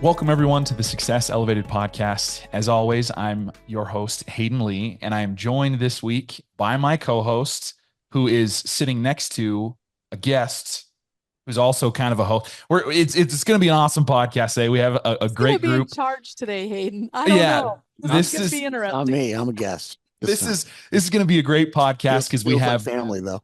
Welcome, everyone, to the Success Elevated podcast. As always, I'm your host, Hayden Lee, and I am joined this week by my co-host, who is sitting next to a guest who's also kind of a host. It's going to be an awesome podcast today. We have a great gonna be group. in charge today, Hayden. I don't Yeah, know. this This is is gonna be interesting. Not me. I'm a guest. this is going to be a great podcast because we Feels like have family though.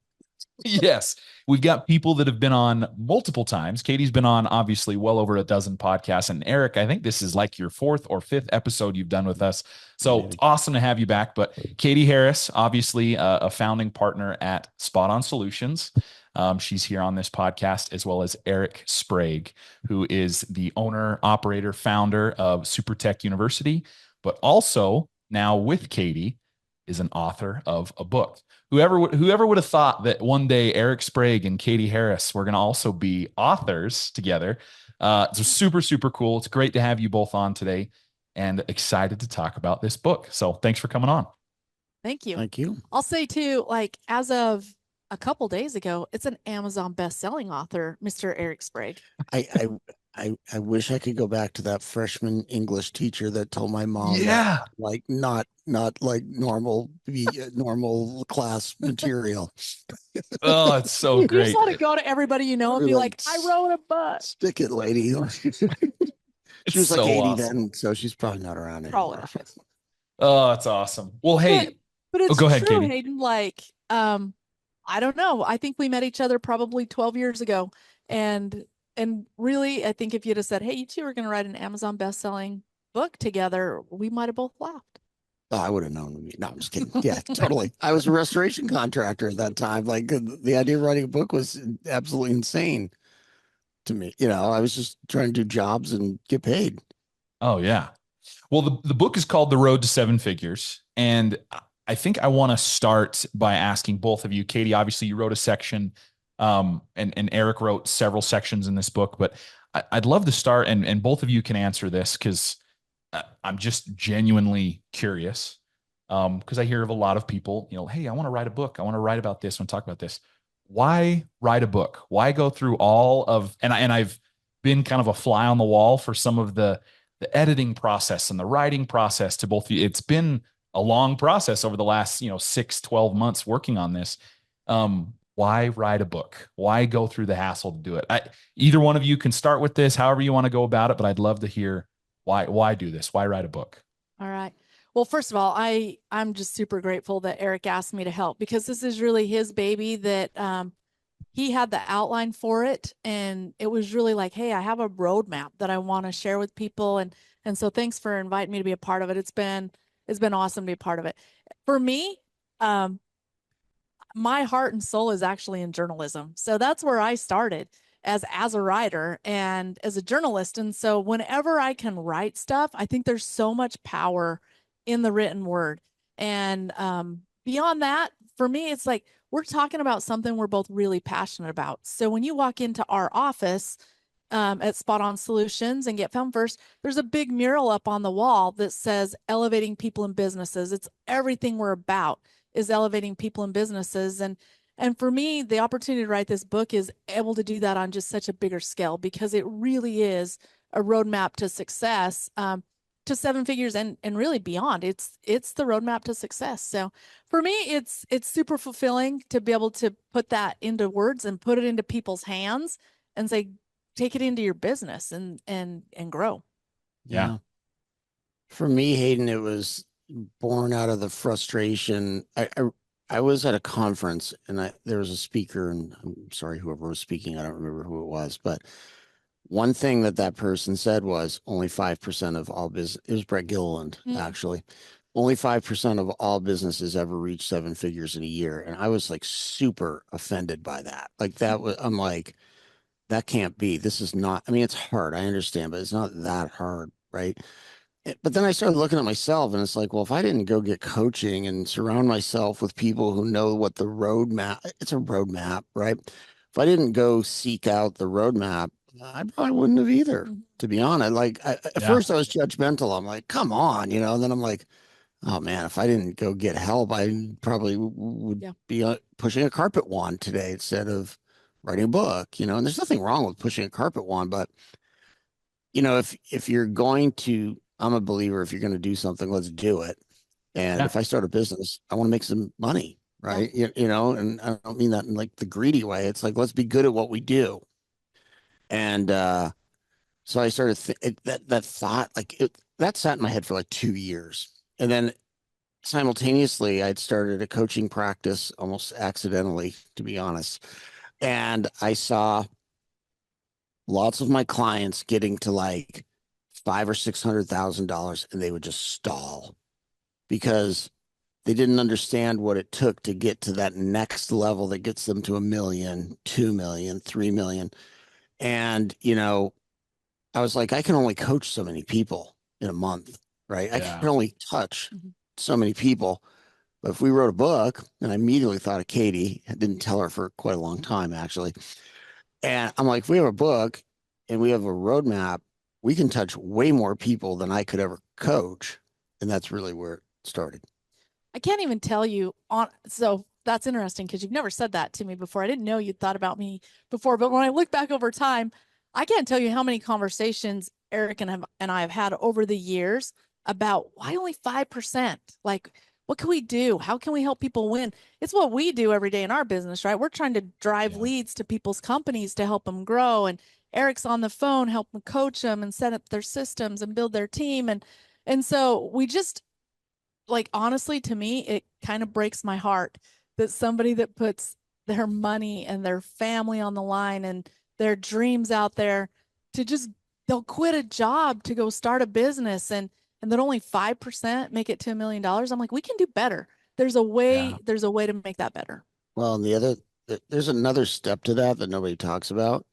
Yes, we've got people that have been on multiple times. Katie's been on obviously well over a dozen podcasts. And Eric, I think this is like your fourth or fifth episode you've done with us. So it's awesome to have you back. But Katie Harris, obviously a founding partner at Spot On Solutions. She's here on this podcast, as well as Eric Sprague, who is the owner, operator, founder of Super Tech University, but also now with Katie is an author of a book. Whoever would have thought that one day Eric Sprague and Katie Harris were going to also be authors together. It's super, super cool. It's great to have you both on today and excited to talk about this book. So thanks for coming on. Thank you. Thank you. I'll say too, like as of a couple days ago, it's an Amazon best-selling author, Mr. Eric Sprague. I wish I could go back to that freshman English teacher that told my mom, Yeah, like not like normal class material. oh, it's so You great. just want to go to everybody you know and be like, I wrote a book. Stick it, lady. She was like so 80 awesome. then, so she's probably not around Probably anymore. not. Oh, it's awesome. Well, hey, But it's go ahead, true, Katie. Hayden. Like, I don't know. I think we met each other probably 12 years ago. And really, I think if you'd have said, hey, you two are going to write an Amazon best-selling book together, we might have both laughed. Oh, I would have known. No, I'm just kidding. Yeah, totally. I was a restoration contractor at that time. Like the idea of writing a book was absolutely insane to me. You know, I was just trying to do jobs and get paid. Oh, yeah. Well, the book is called The Road to Seven Figures. And I think I want to start by asking both of you. Katie, obviously you wrote a section, and Eric wrote several sections in this book, but I'd love to start, and both of you can answer this because I'm just genuinely curious. Because I hear of a lot of people, hey, I want to write a book. I want to write about this. I want to talk about this. Why write a book? Why go through all of, and I've been kind of a fly on the wall for some of the editing process and the writing process to both of you. It's been a long process over the last, 6-12 months working on this. Why write a book? Why go through the hassle to do it? Either one of you can start with this, however you want to go about it, but I'd love to hear why do this? Why write a book? All right. Well, first of all, I'm just super grateful that Eric asked me to help because this is really his baby that he had the outline for it. And it was really like, hey, I have a roadmap that I want to share with people. And so thanks for inviting me to be a part of it. It's been awesome to be a part of it. For me, my heart and soul is actually in journalism. So that's where I started as a writer and as a journalist. And so whenever I can write stuff, I think there's so much power in the written word. And beyond that, for me, it's like we're talking about something we're both really passionate about. So when you walk into our office at Spot On Solutions and Get Found First, there's a big mural up on the wall that says elevating people and businesses. It's everything we're about is elevating people and businesses. And for me, the opportunity to write this book is able to do that on just such a bigger scale because it really is a roadmap to success, to seven figures and really beyond. It's the roadmap to success. So for me, it's super fulfilling to be able to put that into words and put it into people's hands and say, take it into your business and grow. Yeah. For me, Hayden, it was born out of the frustration. I was at a conference and there was a speaker, and I'm sorry, whoever was speaking, I don't remember who it was, but one thing that person said was only 5% of all business, it was Brett Gilliland, actually, only 5% of all businesses ever reach seven figures in a year. And I was like super offended by that. Like I'm like, that can't be, this is not, I mean, it's hard. I understand, but it's not that hard. Right. But then I started looking at myself and it's like, well, if I didn't go get coaching and surround myself with people who know what the roadmap, it's a roadmap, right? If I didn't go seek out the roadmap, I probably wouldn't have either, to be honest. Like at first I was judgmental. I'm like, come on, and then I'm like, oh man, if I didn't go get help, I probably would be pushing a carpet wand today instead of writing a book, and there's nothing wrong with pushing a carpet wand, but if you're going to, I'm a believer, if you're going to do something, let's do it. And Yeah. if I start a business, I want to make some money, Yeah. right? And I don't mean that in like the greedy way. It's like, let's be good at what we do. And so I started that thought, that sat in my head for like 2 years. And then simultaneously, I'd started a coaching practice almost accidentally, to be honest. And I saw lots of my clients getting to like five or $600,000, and they would just stall because they didn't understand what it took to get to that next level that gets them to 1 million, 2 million, 3 million. And, I was like, I can only coach so many people in a month, right? I Yeah. can only touch Mhm. so many people. But if we wrote a book, and I immediately thought of Katie, I didn't tell her for quite a long time, actually. And I'm like, if we have a book and we have a roadmap, we can touch way more people than I could ever coach. And that's really where it started. I can't even tell you on. So that's interesting because you've never said that to me before. I didn't know you'd thought about me before, but when I look back over time, I can't tell you how many conversations Eric and I have had over the years about why only 5%? Like, what can we do? How can we help people win? It's what we do every day in our business, right? We're trying to drive Yeah. leads to people's companies to help them grow. And Eric's on the phone, help them coach them and set up their systems and build their team. And so we just, like, honestly, to me, it kind of breaks my heart that somebody that puts their money and their family on the line and their dreams out there to just, they'll quit a job to go start a business, and that only 5% make it to $1 million. I'm like, we can do better. Yeah. There's a way to make that better. Well, and there's another step to that nobody talks about.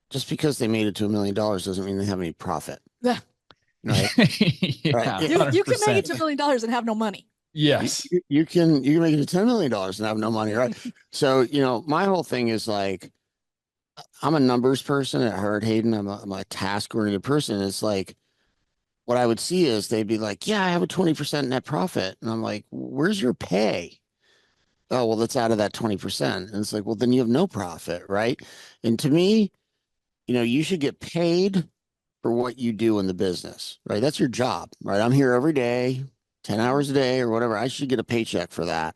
Just because they made it to $1 million doesn't mean they have any profit, Yeah. right? Right. Yeah. You can make it 100%. to $1 million and have no money. You, Yes. you can make it to $10 million and have no money, right? So, my whole thing is like, I'm a numbers person at heart, Hayden. I'm a task-oriented person. It's like, what I would see is they'd be like, yeah, I have a 20% net profit. And I'm like, where's your pay? Oh, well, that's out of that 20%. And it's like, well, then you have no profit, right? And to me, you should get paid for what you do in the business, right? That's your job, right? I'm here every day, 10 hours a day or whatever. I should get a paycheck for that.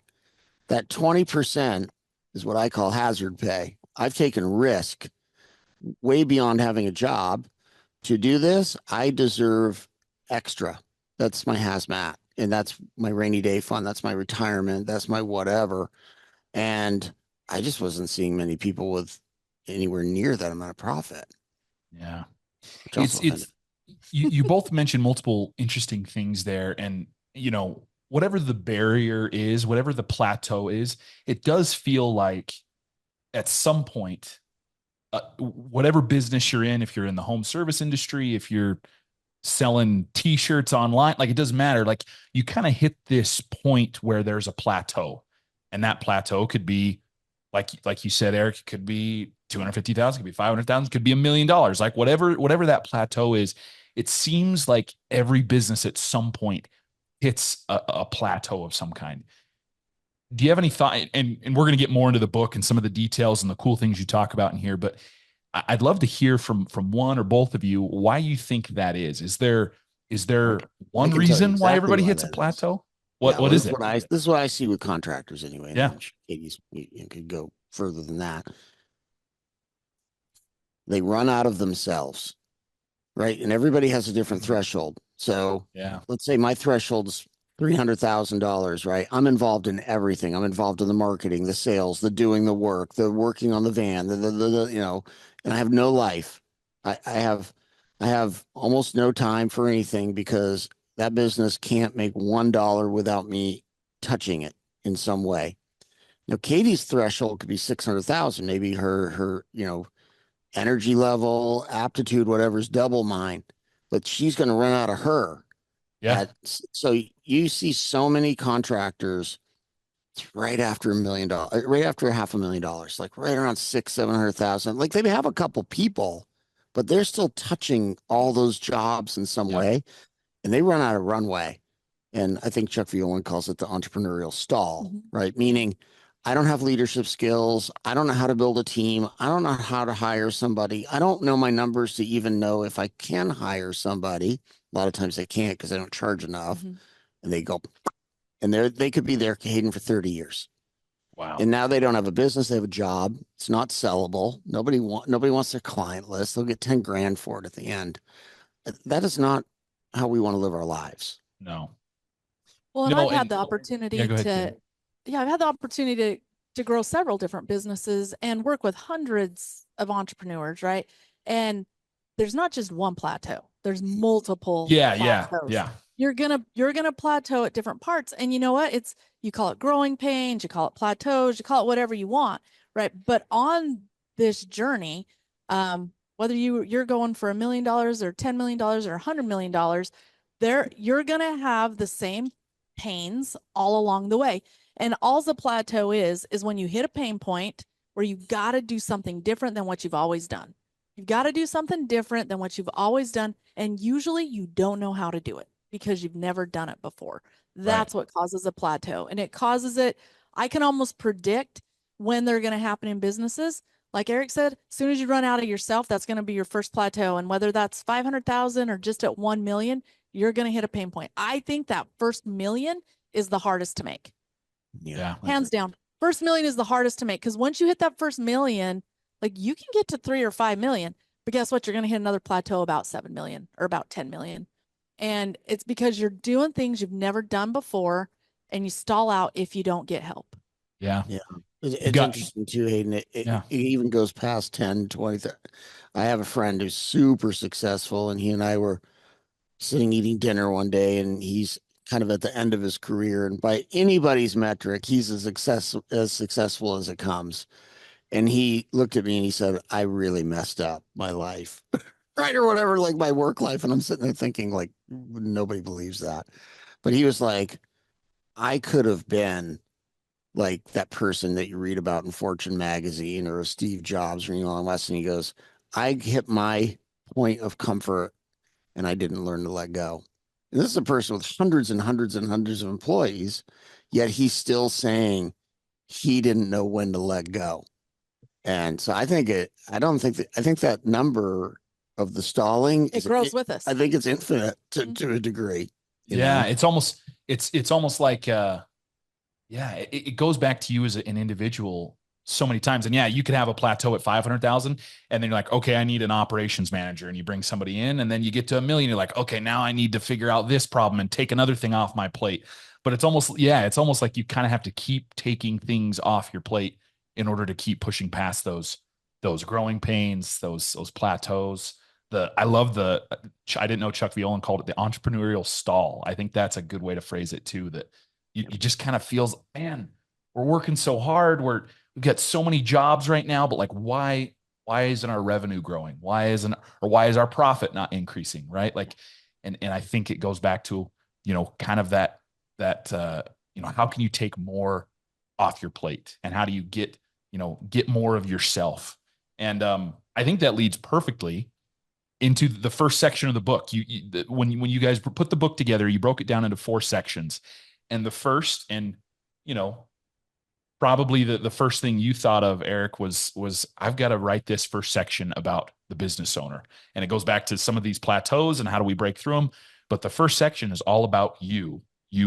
That 20% is what I call hazard pay. I've taken risk way beyond having a job. To do this, I deserve extra. That's my hazmat. And that's my rainy day fund. That's my retirement. That's my whatever. And I just wasn't seeing many people with anywhere near that amount of profit, Yeah. which also offended. It's you both mentioned multiple interesting things there. And, whatever the barrier is, whatever the plateau is, it does feel like at some point, whatever business you're in, if you're in the home service industry, if you're selling t-shirts online, like, it doesn't matter. Like, you kind of hit this point where there's a plateau, and that plateau could be like you said, Eric, it could be 250,000, could be 500,000, could be $1 million. Like, whatever that plateau is, it seems like every business at some point hits a plateau of some kind. Do you have any thought? And we're going to get more into the book and some of the details and the cool things you talk about in here, but I'd love to hear from one or both of you why you think that is. Is there I one can tell you reason why exactly everybody why hits a that is. plateau? What Yeah, what well, is it? this is what I see with contractors anyway. And Yeah. I'm sure Katie's, you could go further than that. They run out of themselves, right? And everybody has a different threshold. So Yeah. let's say my threshold's $300,000, right? I'm involved in everything. I'm involved in the marketing, the sales, the doing the work, the working on the van, and I have no life. I have almost no time for anything because that business can't make $1 without me touching it in some way. Now, Katie's threshold could be 600,000. Maybe her energy level, aptitude, whatever is double mine, but she's going to run out of her. Yeah. So you see so many contractors right after $1 million, right after $500,000, like right around 700,000. Like they have a couple people, but they're still touching all those jobs in some Yeah. way, and they run out of runway. And I think Chuck Violan calls it the entrepreneurial stall, Mhm. right? Meaning I don't have leadership skills. I don't know how to build a team. I don't know how to hire somebody. I don't know my numbers to even know if I can hire somebody. A lot of times they can't because I don't charge enough. Mm-hmm. And they go, and they could be there, Hayden, for 30 years. Wow. And now they don't have a business. They have a job. It's not sellable. Nobody wants their client list. They'll get 10 grand for it at the end. That is not how we want to live our lives. No. Well, and No, I've had and the yeah, opportunity go ahead, to, Katie. yeah, I've had the opportunity to grow several different businesses and work with hundreds of entrepreneurs, right? And there's not just one plateau. There's multiple plateaus. Yeah. You're gonna plateau at different parts. And you know what? You call it growing pains, you call it plateaus, you call it whatever you want, right? But on this journey, whether you're going for $1 million or $10 million or $100 million, you're gonna have the same pains all along the way. And all the plateau is when you hit a pain point where you got to do something different than what you've always done. You've got to do something different than what you've always done. And usually you don't know how to do it because you've never done it before. That's what causes a plateau. And it causes it, I can almost predict when they're going to happen in businesses. Like Eric said, as soon as you run out of yourself, that's going to be your first plateau. And whether that's 500,000 or just at 1 million, you're going to hit a pain point. I think that first million is the hardest to make. Yeah. Hands down. First million is the hardest to make because once you hit that first million, like you can get to 3 or 5 million, but guess what? You're going to hit another plateau about 7 million or about 10 million. And it's because you're doing things you've never done before and you stall out if you don't get help. Yeah. Yeah. It's interesting too, Hayden. It even goes past 10, 20, 30. I have a friend who's super successful, and he and I were sitting eating dinner one day, and he's kind of at the end of his career. And by anybody's metric, he's as successful as it comes. And he looked at me and he said, I really messed up my life, right? Or whatever, like my work life. And I'm sitting there thinking, like, nobody believes that. But he was like, I could have been like that person that you read about in Fortune magazine or Steve Jobs or Elon Musk. And he goes, I hit my point of comfort and I didn't learn to let go. And this is a person with hundreds and hundreds and hundreds of employees, yet he's still saying he didn't know when to let go. And so I think that number of the stalling it grows with us. I think it's infinite to a degree. Yeah. Know? It's almost like, it goes back to you as an individual so many times. And yeah, you could have a plateau at 500,000 and then you're like, okay, I need an operations manager, and you bring somebody in, and then you get to 1 million. You're like, okay, now I need to figure out this problem and take another thing off my plate. But it's almost like you kind of have to keep taking things off your plate in order to keep pushing past those growing pains, those plateaus. I didn't know Chuck Violan called it the entrepreneurial stall. I think that's a good way to phrase it too, that you just kind of feels, man, we're working so hard. We've got so many jobs right now, but like, why isn't our revenue growing? Why is our profit not increasing? Right. Like, and I think it goes back to, kind of that, how can you take more off your plate, and how do you get more of yourself? And I think that leads perfectly into the first section of the book. When you guys put the book together, you broke it down into 4 sections. And the first, and probably the first thing you thought of, Eric, was I've got to write this first section about the business owner. And it goes back to some of these plateaus and how do we break through them. But the first section is all about you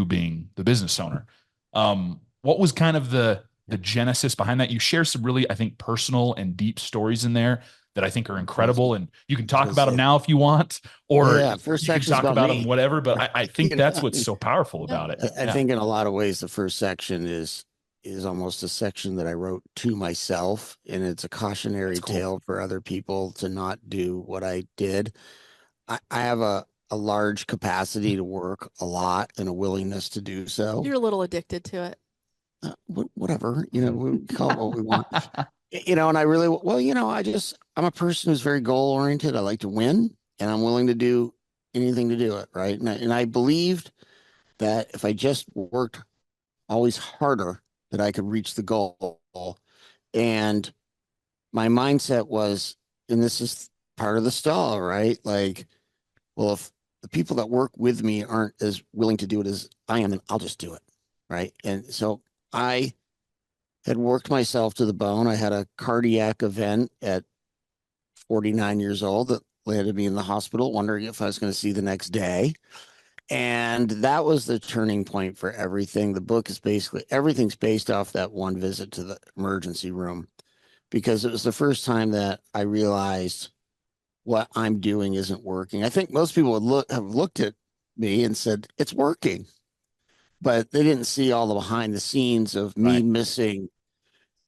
being the business owner. What was kind of the genesis behind that? You share some really, I think, personal and deep stories in there that I think are incredible. And you can talk about them now if you want, or first you can talk about them, whatever. But I think that's what's so powerful about it. I think in a lot of ways, the first section is almost a section that I wrote to myself, and it's a cautionary tale for other people to not do what I did. I have a large capacity to work a lot and a willingness to do so. You're a little addicted to it. Whatever, we call it what we want. And I really, I'm a person who's very goal oriented. I like to win, and I'm willing to do anything to do it. Right. And I believed that if I just worked always harder, that I could reach the goal. And my mindset was, and this is part of the stall, right? Like, well, if the people that work with me aren't as willing to do it as I am, then I'll just do it. Right. And so I had worked myself to the bone. I had a cardiac event at 49 years old that landed me in the hospital, wondering if I was going to see the next day. And that was the turning point for everything. The book is basically everything's based off that one visit to the emergency room, because it was the first time that I realized what I'm doing isn't working. I think most people would have looked at me and said, it's working, but they didn't see all the behind the scenes of me Right. missing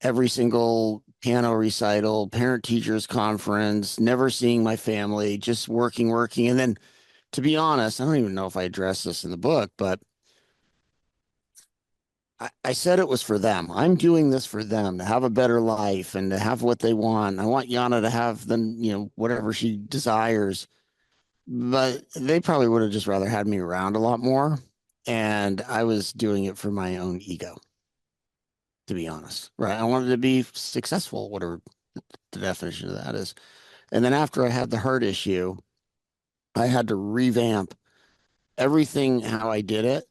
every single piano recital, parent teachers conference, never seeing my family, just working, working. And then, to be honest, I don't even know if I addressed this in the book, but I said it was for them. I'm doing this for them to have a better life and to have what they want. I want Yana to have the, whatever she desires. But they probably would have just rather had me around a lot more. And I was doing it for my own ego, to be honest. Right. I wanted to be successful, whatever the definition of that is. And then after I had the heart issue, I had to revamp everything how I did it.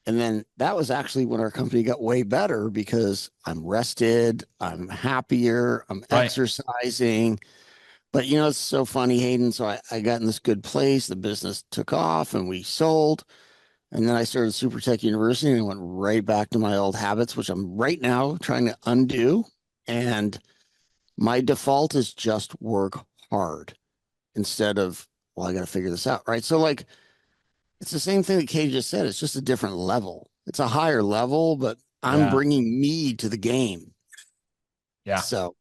And then that was actually when our company got way better, because I'm rested, I'm happier, I'm Right. exercising. But it's so funny, Hayden. So I got in this good place. The business took off and we sold. And then I started Super Tech University and went right back to my old habits, which I'm right now trying to undo. And my default is just work hard instead of, well, I got to figure this out. Right. So, like, it's the same thing that Kay just said. It's just a different level. It's a higher level, but I'm Yeah. bringing me to the game. Yeah. So,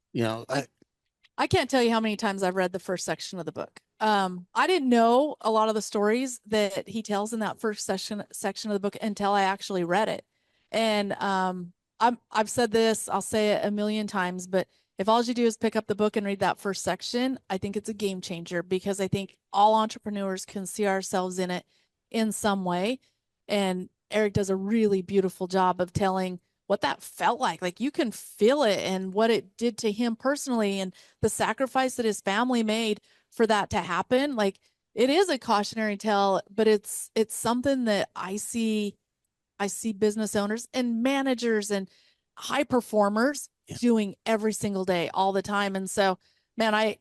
I can't tell you how many times I've read the first section of the book. I didn't know a lot of the stories that he tells in that first section of the book until I actually read it. And I've said this, I'll say it a million times, but if all you do is pick up the book and read that first section, I think it's a game changer, because I think all entrepreneurs can see ourselves in it in some way. And Eric does a really beautiful job of telling what that felt like. Like, you can feel it and what it did to him personally, and the sacrifice that his family made for that to happen. Like, it is a cautionary tale, but it's something that I see business owners and managers and high performers doing every single day, all the time. And so, man, I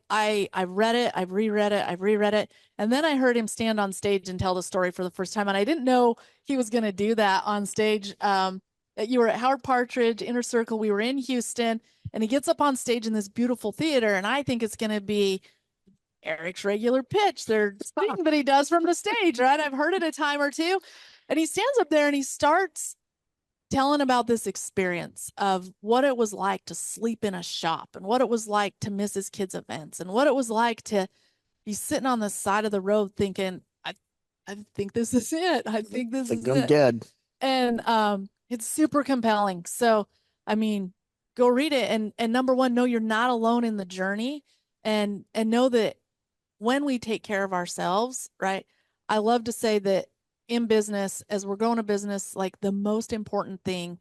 read it, I've reread it, I've reread it. And then I heard him stand on stage and tell the story for the first time. And I didn't know he was going to do that on stage. You were at Howard Partridge Inner Circle. We were in Houston, and he gets up on stage in this beautiful theater. And I think it's going to be Eric's regular pitch, their thing that he does from the stage, right? I've heard it a time or two. And he stands up there and he starts telling about this experience of what it was like to sleep in a shop, and what it was like to miss his kids' events, and what it was like to be sitting on the side of the road thinking, I think this is it. I think this is I'm it. dead. And it's super compelling. So, I mean, go read it. And number one, know you're not alone in the journey, and know that when we take care of ourselves, right? I love to say that in business, as we're growing a business, like, the most important thing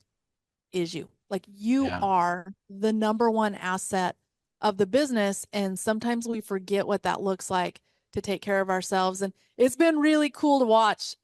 is you. Like, you Yeah. are the number one asset of the business. And sometimes we forget what that looks like to take care of ourselves. And it's been really cool to watch.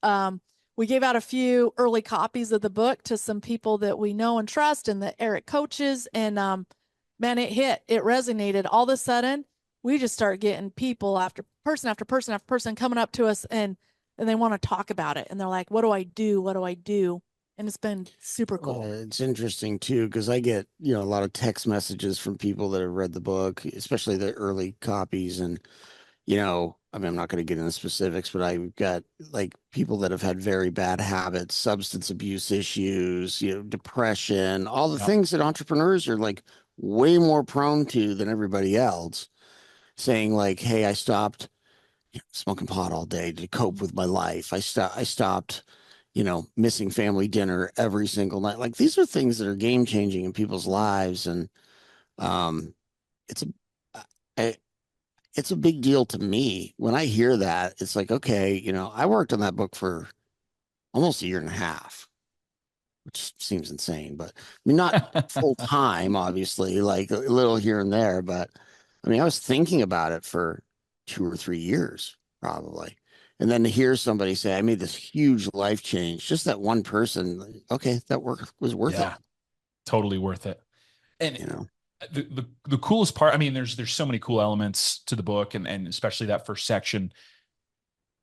We gave out a few early copies of the book to some people that we know and trust and that Eric coaches. And man, it hit, it resonated. All of a sudden, we just start getting people after person after person after person coming up to us, and they want to talk about it. And they're like, what do I do? What do I do? And it's been super cool. It's interesting too, because I get, a lot of text messages from people that have read the book, especially the early copies. And, I mean, I'm not going to get into specifics, but I've got like people that have had very bad habits, substance abuse issues, depression, all the Yep. things that entrepreneurs are like way more prone to than everybody else, saying like, hey, I stopped smoking pot all day to cope with my life. I stopped, missing family dinner every single night. Like, these are things that are game changing in people's lives. And um it's a I, it's a big deal to me. When I hear that, it's like, okay, I worked on that book for almost a year and a half, which seems insane, but I mean, not full time, obviously, like a little here and there, but I mean, I was thinking about it for 2 or 3 years, probably. And then to hear somebody say, I made this huge life change, just that one person, okay, that work was worth it. Yeah. Totally worth it. And you know. the coolest part, I mean, there's so many cool elements to the book, and especially that first section,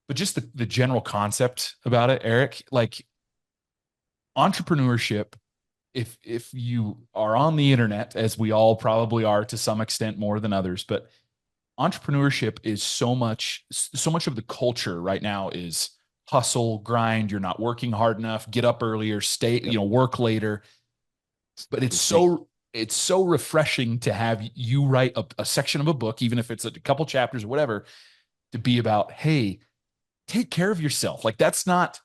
but just the general concept about it, Eric, like entrepreneurship, if you are on the internet, as we all probably are to some extent more than others, but entrepreneurship is so much of the culture right now is hustle, grind, you're not working hard enough, get up earlier, stay, Yep. work later. But it's so refreshing to have you write a section of a book, even if it's a couple chapters or whatever, to be about, hey, take care of yourself. Like that's not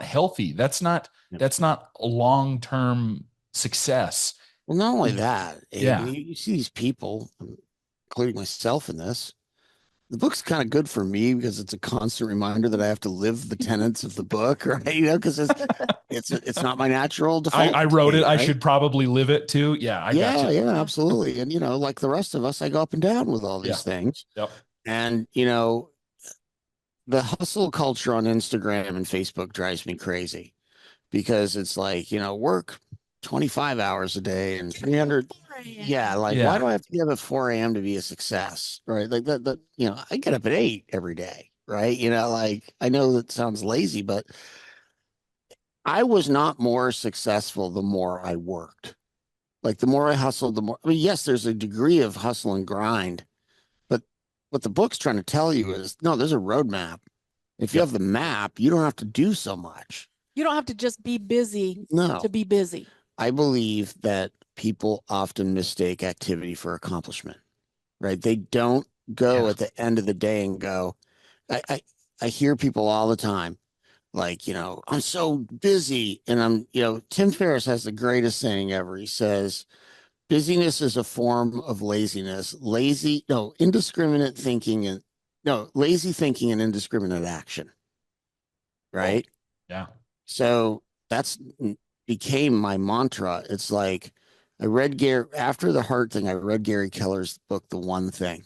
healthy. That's not Yep. that's not long-term success. Well, not only that, Aiden, Yeah. you see these people, including myself in this. The book's kind of good for me because it's a constant reminder that I have to live the tenets of the book, right? You know, because it's not my natural default I wrote it. state, I right? should probably live it too. Yeah, I got Yeah, you. yeah, absolutely. And like the rest of us, I go up and down with all Yeah. these things. Yep. And the hustle culture on Instagram and Facebook drives me crazy because it's like, work 25 hours a day and 300. Yeah, like why Yeah. do I have to get up at 4 a.m. to be a success? Right. Like I get up at 8 every day, right? Like I know that sounds lazy, but I was not more successful the more I worked. Like the more I hustled, the more, I mean, yes, there's a degree of hustle and grind, but what the book's trying to tell you is no, there's a roadmap. If you Yep. have the map, you don't have to do so much. You don't have to just be busy No, to be busy. I believe that people often mistake activity for accomplishment, right? They don't go Yeah. at the end of the day and go, I, I, I hear people all the time, like, I'm so busy. And Tim Ferriss has the greatest saying ever. He says, busyness is a form of laziness. Indiscriminate thinking and no, lazy thinking and indiscriminate action, Oh, right? yeah. So that's became my mantra. It's like I read Gary after the heart thing, I read Gary Keller's book, The One Thing.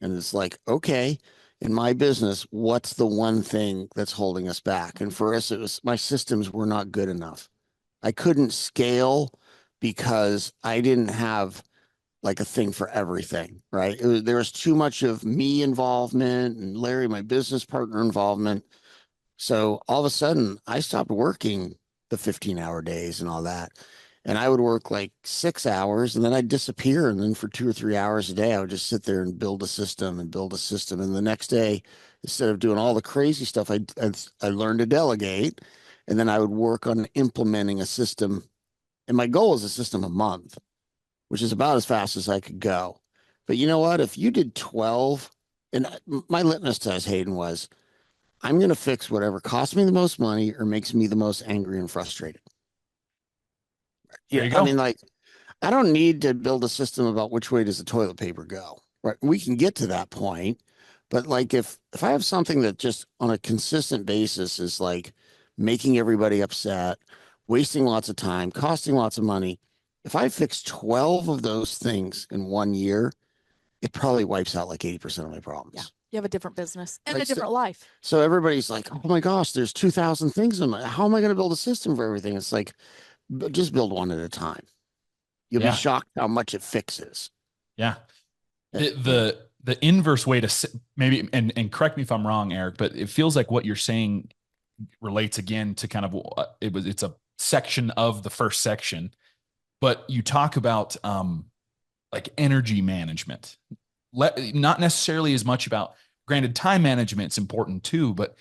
And it's like, okay, in my business, what's the one thing that's holding us back? And for us, it was my systems were not good enough. I couldn't scale because I didn't have like a thing for everything, right? There was too much of me involvement and Larry, my business partner involvement. So all of a sudden, I stopped working the 15-hour days and all that. And I would work like 6 hours and then I'd disappear. And then for 2 or 3 hours a day, I would just sit there and build a system and build a system. And the next day, instead of doing all the crazy stuff, I learned to delegate. And then I would work on implementing a system. And my goal was a system a month, which is about as fast as I could go. But you know what? If you did 12, and my litmus test, Hayden, was I'm going to fix whatever costs me the most money or makes me the most angry and frustrated. There Yeah, you I go. mean, like, I don't need to build a system about which way does the toilet paper go. Right? We can get to that point, but like if I have something that just on a consistent basis is like making everybody upset, wasting lots of time, costing lots of money, if I fix 12 of those things in 1 year, it probably wipes out like 80% of my Yeah. problems. You have a different business and Right? a different life. So everybody's like, "Oh my gosh, there's 2,000 things in my. How am I going to build a system for everything?" It's like, just build one at a time. You'll be Yeah. shocked how much it fixes. Yeah. Uh, The You know, the inverse way to maybe, and correct me if I'm wrong, Eric, but it feels like what you're saying relates again to kind of it's a section of the first section, but you talk about like energy management. Not necessarily as much about, granted, time management's important too, but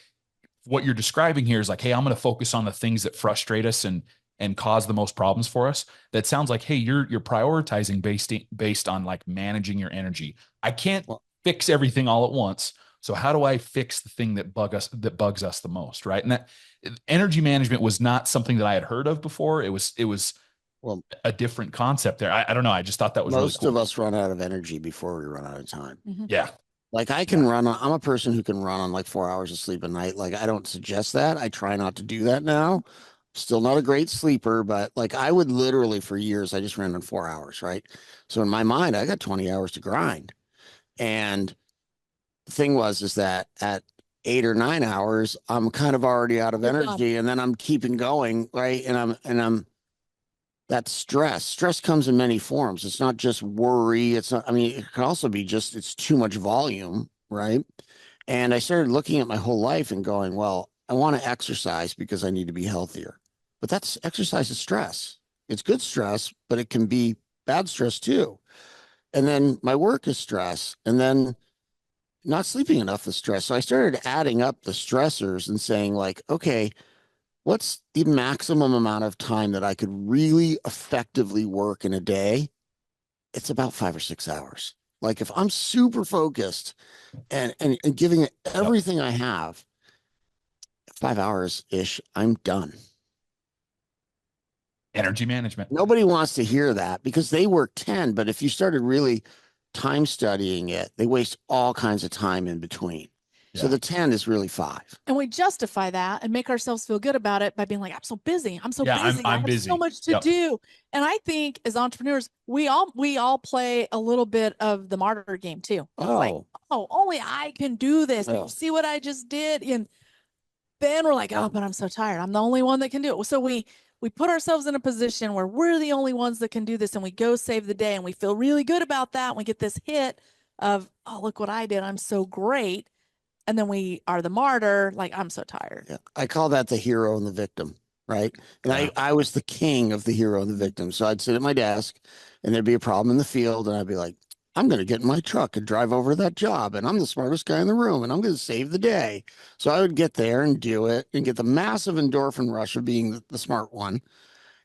what you're describing here is like, hey, I'm going to focus on the things that frustrate us and cause the most problems for us. That sounds like, hey, you're prioritizing based on like managing your energy. I can't well, fix everything all at once. So how do I fix the thing that bugs us the most, right? And that energy management was not something that I had heard of before. It was well, a different concept there. I don't know. I just thought that was really most of cool. us run out of energy before we run out of time. Mm-hmm. Yeah. Like I can Yeah. run on, I'm a person who can run on like 4 hours of sleep a night. Like I don't suggest that. I try not to do that now. Still not a great sleeper, but like I would literally for years, I just ran on 4 hours, right? So in my mind, I got 20 hours to grind. And the thing is that at 8 or 9 hours, I'm kind of already out of You're done. energy, and then I'm keeping going, right? And I'm that stress comes in many forms. It's not just worry. It's not, I mean, it could also be just, it's too much volume, right? And I started looking at my whole life and going, well, I want to exercise because I need to be healthier. But that's exercise is stress. It's good stress, but it can be bad stress too. And then my work is stress. And then not sleeping enough is stress. So I started adding up the stressors and saying, like, okay, what's the maximum amount of time that I could really effectively work in a day? It's about 5 or 6 hours. Like if I'm super focused and giving it Yep. everything I have, 5 hours ish, I'm done. Energy management. Nobody wants to hear that because they work 10, but if you started really time studying it, they waste all kinds of time in between. So Yeah. the 10 is really 5. And we justify that and make ourselves feel good about it by being like, I'm so busy. I'm so Yeah, busy. I I'm have busy. so much to Yep. do. And I think as entrepreneurs, we all play a little bit of the martyr game too. It's like, oh, only I can do this. Oh. See what I just did? And then we're like, oh, but I'm so tired. I'm the only one that can do it. So we put ourselves in a position where we're the only ones that can do this, and we go save the day, and we feel really good about that. And we get this hit of, oh, look what I did. I'm so great. And then we are the martyr, like, I'm so tired. Yeah. I call that the hero and the victim, right? And Yeah. I was the king of the hero and the victim. So I'd sit at my desk and there'd be a problem in the field, and I'd be like, I'm going to get in my truck and drive over to that job, and I'm the smartest guy in the room, and I'm going to save the day. So I would get there and do it and get the massive endorphin rush of being the smart one.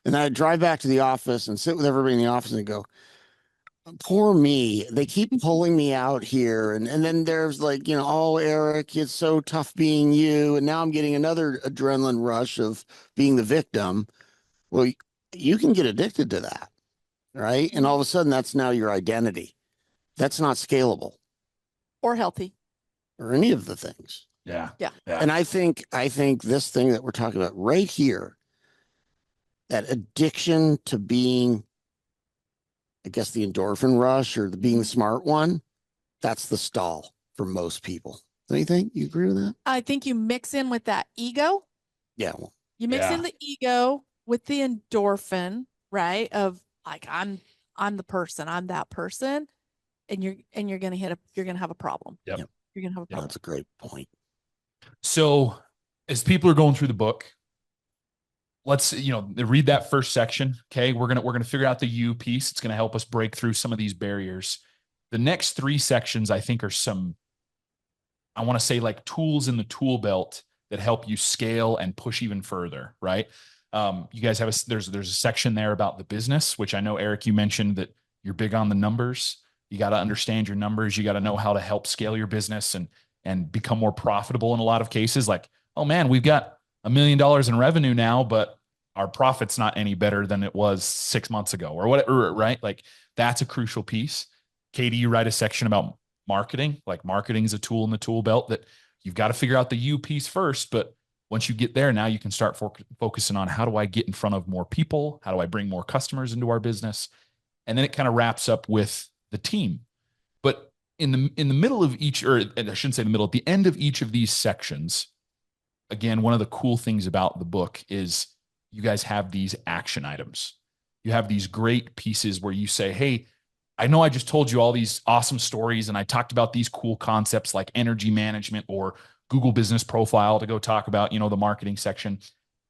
And then I'd drive back to the office and sit with everybody in the office and go, poor me. They keep pulling me out here. And then there's like, oh, Eric, it's so tough being you. And now I'm getting another adrenaline rush of being the victim. Well, you can get addicted to that, right? And all of a sudden, that's now your identity. That's not scalable Or healthy. or any of the things. Yeah. Yeah. And I think this thing that we're talking about right here, that addiction to being, I guess, the endorphin rush or the being the smart one, that's the stall for most people. Don't you think? You agree with that? I think you mix in with that ego. Yeah. Well, You mix in the ego with the endorphin, right? Of like, I'm the person, I'm that person. And you're gonna have a problem. Yep. You're gonna have a problem. that's a great point. So as people are going through the book, let's, read that first section. Okay. We're going to figure out the you piece. It's going to help us break through some of these barriers. The next 3 sections, I think, are some, I want to say, like tools in the tool belt that help you scale and push even further. Right. You guys have there's a section there about the business, which I know, Eric, you mentioned that you're big on the numbers. You got to understand your numbers. You got to know how to help scale your business and become more profitable in a lot of cases. Like, oh man, we've got $1 million in revenue now, but our profit's not any better than it was 6 months ago or whatever, right? Like that's a crucial piece. Katie, you write a section about marketing. Like marketing is a tool in the tool belt that you've got to figure out the you piece first. But once you get there, now you can start focusing on how do I get in front of more people? How do I bring more customers into our business? And then it kind of wraps up with the team. But in the middle of each, or I shouldn't say the middle, at the end of each of these sections, again, one of the cool things about the book is you guys have these action items. You have these great pieces where you say, hey, I know I just told you all these awesome stories and I talked about these cool concepts like energy management or Google Business Profile to go talk about, the marketing section.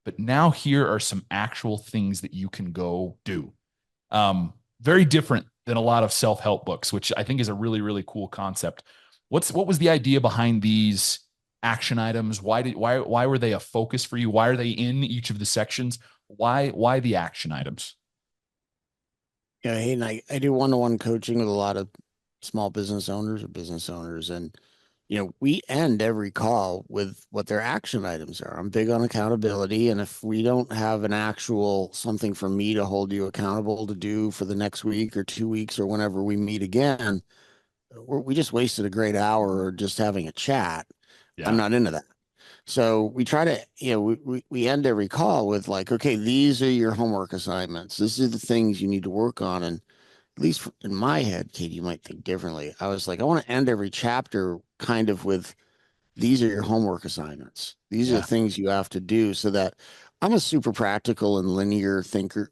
But now here are some actual things that you can go do. Very different than a lot of self-help books, which I think is a really, really cool concept. What was the idea behind these action items? Why were they a focus for you? Why are they in each of the sections? Why the action items? Yeah, Hayden, I do one-to-one coaching with a lot of small business owners or business owners, and we end every call with what their action items are. I'm big on accountability, and if we don't have an actual something for me to hold you accountable to do for the next week or 2 weeks or whenever we meet again, we just wasted a great hour just having a chat. Yeah. I'm not into that. So we try to, we end every call with like, okay, these are your homework assignments. This is the things you need to work on. And at least in my head, Katie, you might think differently. I was like, I want to end every chapter kind of with, these are your homework assignments. These are the things you have to do, so that I'm a super practical and linear thinker.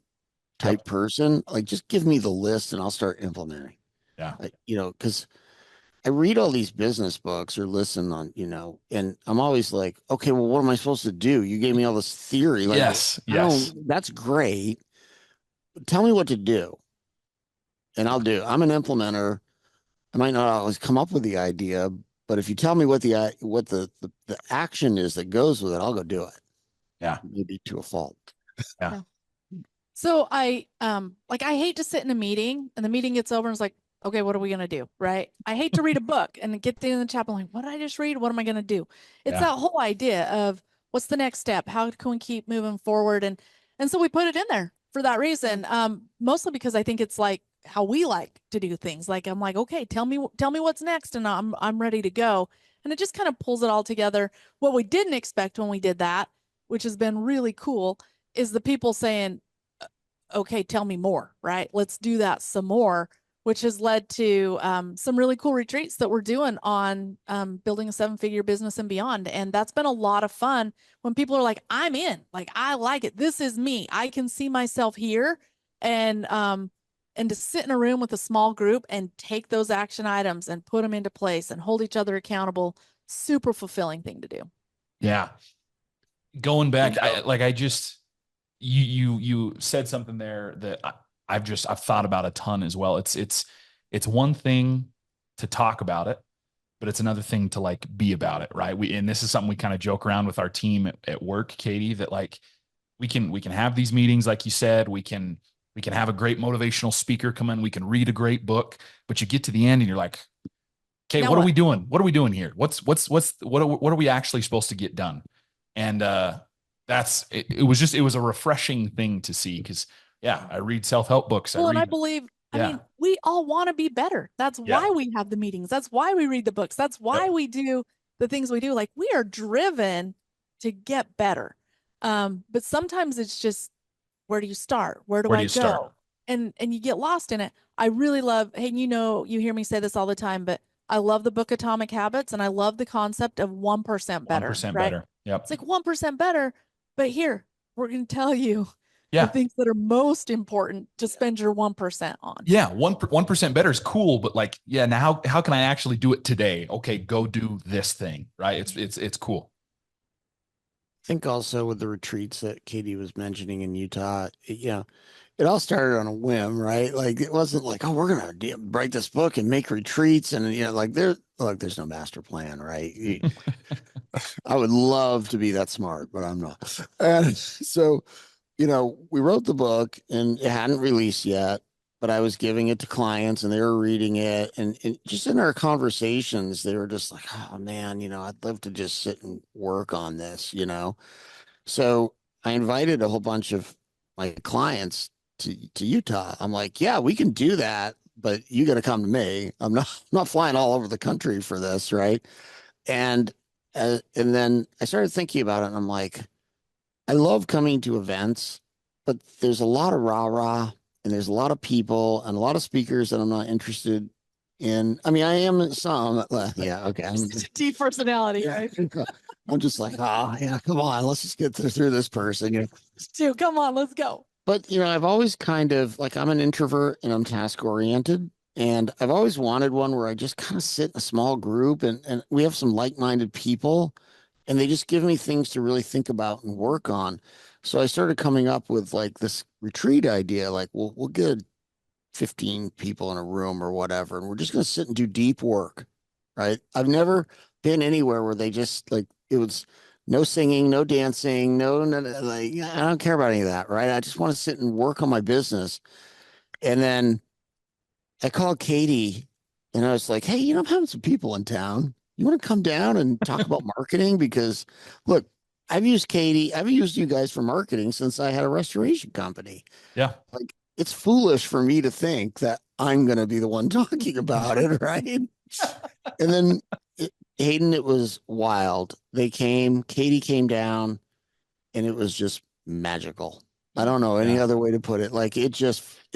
type person. Like, just give me the list and I'll start implementing. Yeah. Because I read all these business books or listen on, and I'm always like, okay, well, what am I supposed to do? You gave me all this theory. Like, Yes. Yes. that's great. Tell me what to do and I'll do. I'm an implementer. I might not always come up with the idea, but if you tell me what the action is that goes with it, I'll go do it. Yeah. Maybe to a fault. Yeah. So I hate to sit in a meeting and the meeting gets over and it's like, okay, what are we gonna do? Right? I hate to read a book and get to the end of the chapter, like, what did I just read? What am I gonna do? It's that whole idea of what's the next step? How can we keep moving forward? And so we put it in there for that reason. Mostly because I think it's like how we like to do things. Like I'm like, okay, tell me what's next, and I'm ready to go. And it just kind of pulls it all together. What we didn't expect when we did that, which has been really cool, is the people saying, okay, tell me more, right? Let's do that some more, which has led to some really cool retreats that we're doing on building a 7-figure business and beyond. And that's been a lot of fun when people are like, I'm in, like, I like it. This is me. I can see myself here. And to sit in a room with a small group and take those action items and put them into place and hold each other accountable, super fulfilling thing to do. Yeah. Going back, you said something there that I've thought about a ton as well. It's one thing to talk about it, but it's another thing to like be about it, right? And this is something we kind of joke around with our team at work, Katie, that like we can have these meetings, like you said, we can have a great motivational speaker come in, we can read a great book, but you get to the end and you're like, okay, what are we doing? What are we doing here? What are we actually supposed to get done? And it was a refreshing thing to see, because I read self-help books. And I believe, I mean, we all want to be better. That's why we have the meetings. That's why we read the books. That's why we do the things we do. Like, we are driven to get better. But sometimes it's just, where do you start? Where do I go? And you get lost in it. I really love, hey, you hear me say this all the time, but I love the book Atomic Habits, and I love the concept of 1% better. 1% right? better. Yep. It's like 1% better, but here, we're going to tell you the things that are most important to spend your 1% on. Yeah. 1% better is cool, but like, now how can I actually do it today? Okay, go do this thing. Right. It's cool. I think also with the retreats that Katie was mentioning in Utah, it all started on a whim, right? Like, it wasn't like, oh, we're gonna write this book and make retreats, and there's no master plan, right? I would love to be that smart, but I'm not. And so, we wrote the book and it hadn't released yet, but I was giving it to clients and they were reading it, and just in our conversations, they were just like, oh man, I'd love to just sit and work on this, So I invited a whole bunch of my clients to Utah. I'm like, yeah, we can do that, but you got to come to me. I'm not flying all over the country for this, right? And then I started thinking about it, and I'm like, I love coming to events, but there's a lot of rah-rah, and there's a lot of people and a lot of speakers that I'm not interested in. I mean, I am some. Yeah, okay. I'm deep personality, right? I'm just like, come on, let's just get through this person. Come on, let's go. But I've always kind of like, I'm an introvert and I'm task oriented. And I've always wanted one where I just kind of sit in a small group and we have some like-minded people, and they just give me things to really think about and work on. So I started coming up with like this retreat idea, like we'll get 15 people in a room or whatever, and we're just going to sit and do deep work, right? I've never been anywhere where they just like, it was no singing, no dancing, no, like, I don't care about any of that, right? I just want to sit and work on my business. And then I called Katie and I was like, hey, I'm having some people in town. You want to come down and talk about marketing? Because look, I've used you guys for marketing since I had a restoration company. Yeah. Like, it's foolish for me to think that I'm going to be the one talking about it, right? And then Hayden, it was wild. Katie came down, and it was just magical. I don't know any other way to put it. Like, it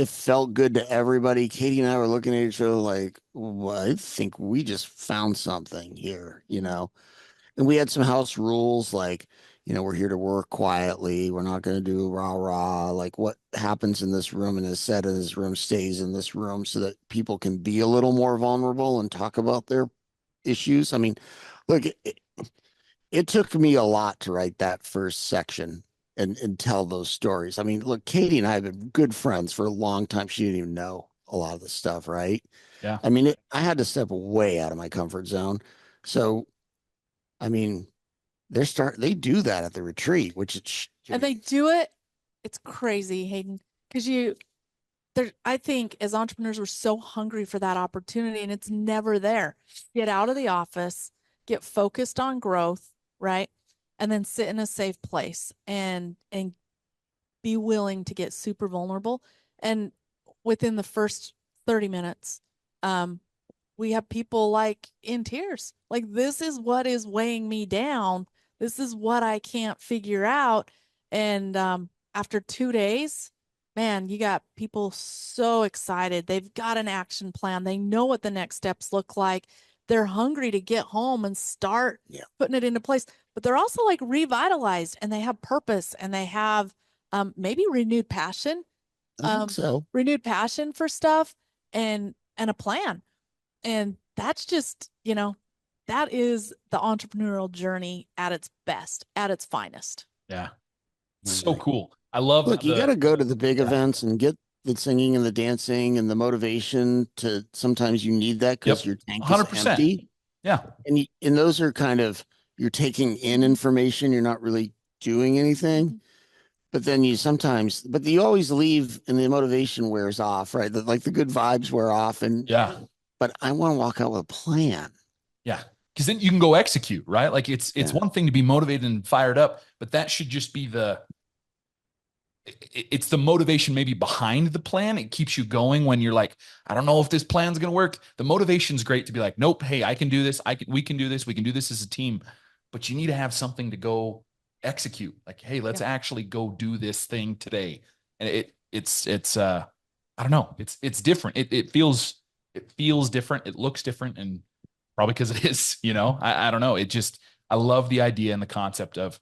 felt good to everybody. Katie and I were looking at each other like, well, I think we just found something here, And we had some house rules, like, we're here to work quietly. We're not going to do rah rah. Like what happens in this room and is said in this room stays in this room so that people can be a little more vulnerable and talk about their issues. I mean, look, it took me a lot to write that first section and tell those stories. I mean, look, Katie and I have been good friends for a long time. She didn't even know a lot of the stuff, right? Yeah. I mean, I had to step way out of my comfort zone. So, I mean, they do that at the retreat, which is, And they do it. It's crazy, Hayden, because I think as entrepreneurs, we're so hungry for that opportunity and it's never there. Get out of the office, get focused on growth, right? And then sit in a safe place and be willing to get super vulnerable. And within the first 30 minutes, we have people like in tears. Like, this is what is weighing me down. This is what I can't figure out. And after 2 days, man, you got people so excited. They've got an action plan. They know what the next steps look like. They're hungry to get home and start putting it into place. But they're also like revitalized and they have purpose and they have maybe renewed passion. I think so. Renewed passion for stuff and a plan. And that's just, that is the entrepreneurial journey at its best, at its finest. Yeah. So cool. I love Look, you got to go to the big events and get the singing and the dancing and the motivation to sometimes you need that because your tank is 100%. empty. Yeah. And those are kind of, you're taking in information. You're not really doing anything. But then but you always leave and the motivation wears off, right? Like the good vibes wear off. But I want to walk out with a plan. Yeah. Because then you can go execute, right? Like it's one thing to be motivated and fired up, but that should just be it's the motivation maybe behind the plan. It keeps you going when you're like, I don't know if this plan's going to work. The motivation's great to be like, nope, hey, I can do this. We can do this. We can do this as a team, but you need to have something to go execute. Like, hey, let's actually go do this thing today. And it's I don't know. It's different. It feels different. It looks different. And probably because it is, I don't know. I love the idea and the concept of